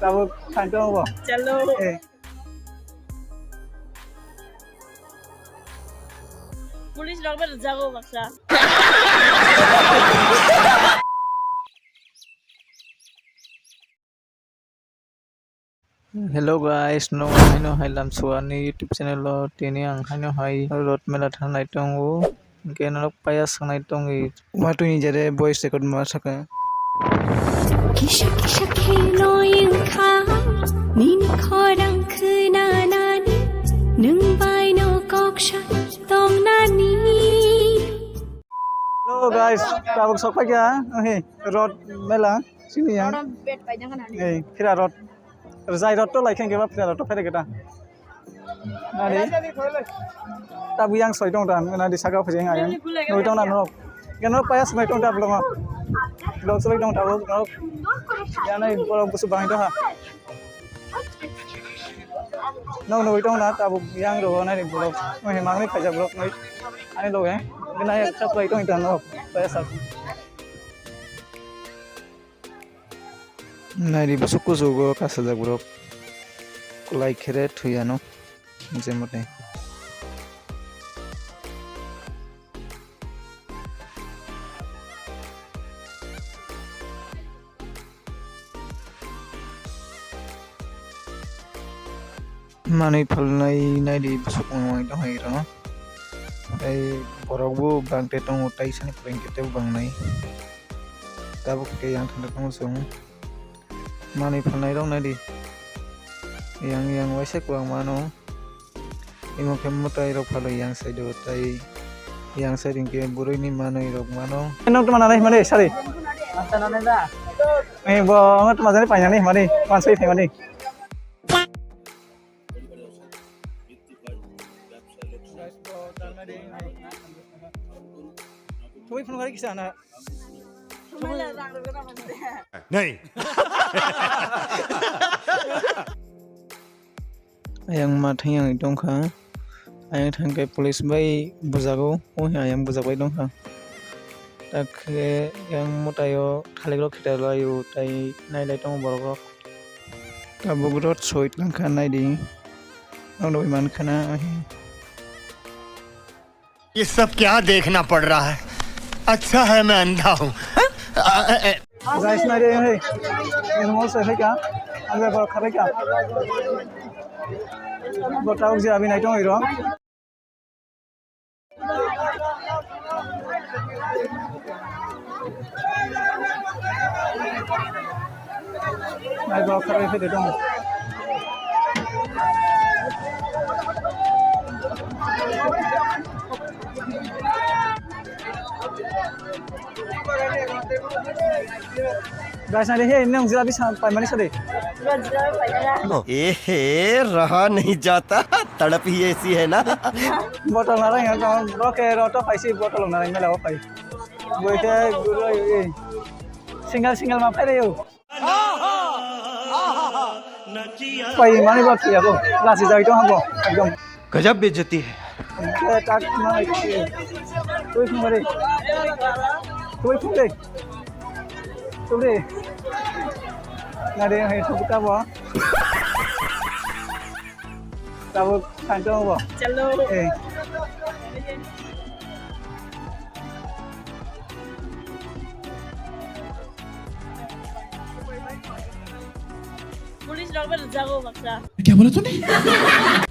Tahu kan tu apa? चलो police लोग में जागो बक्सा Hello guys, no haino hai lamsuani YouTube channel lo tini ang haino hai road mela thangnai tongo genok paya sangnai tongi matu ni jare voice record ma saka Kisah kisah keloyang kau Nini korang kenanani Nung bai no koksha tong nani Hello guys, tabuk sok pa kya hey road mela sini yang pet pigeon kan hari hey phira road Rizai road to laikhen ke ba phira road to phede kita nari tabu yang soi tong dan nari saga phajeng ayang noi tong na no genok paya sangnai tong ta blog soi tong tabu genok ya nai borok busu bang to ha no noi tong na tabu yang ro nai borok noi mang ni khaja borok noi ani lo he nai chap lai tong ta no paya sa nai busu ku zo ka sa jak borok kulai khere thuyano jemote Manui phalnai naidi busukmai dong hai ro ai borokbu bangte tong tai sani prengkete bangnai tabuk ke yang thanda tong sung manui phalnai dong naidi yang waise kwang mano imo kemmo tai ro phalo yang saido tai yang saiding ke burui ni manui rok mano enok to manai mane sari masa nane da bo ngot mazani painani mane pansai thai mane Thôi phun cái gì nè? नहीं Ayang matang yang dong kha. Ayang thang ke police bai bujago, oh ayang bujabai dong kha. Tak yang mutayo thalegro khita layu tai nai lai tong borok. Kabogrot soit lang kha nai ding. Nong doi man khana. ये सब क्या देखना पड़ रहा है अच्छा है मैं अंधा हूँ Guys nai ding hey. Ini mau saya kya? Anda borok kha kya? Botau je abi nai tong iro. Nai borok kha phede dong. Guys nai he nang jira bisa pai mani sade. ए रहा नहीं जाता तड़प ही ऐसी है ना Botol narang yang tong roke roto pai si botol narang mela o pai. Boite guro e. Single ma pai yo. Pai mani bot ya ko. Lasi jai to habo. Ekdom. गजब बेइज्जती है Tak mai. Toi phun mare. Toi phun de. Toi de. Na de hai thu ka bo. Tahu kan tu bo. चलो Eh. Police लोग में जागो बक्सा क्या बोला तूने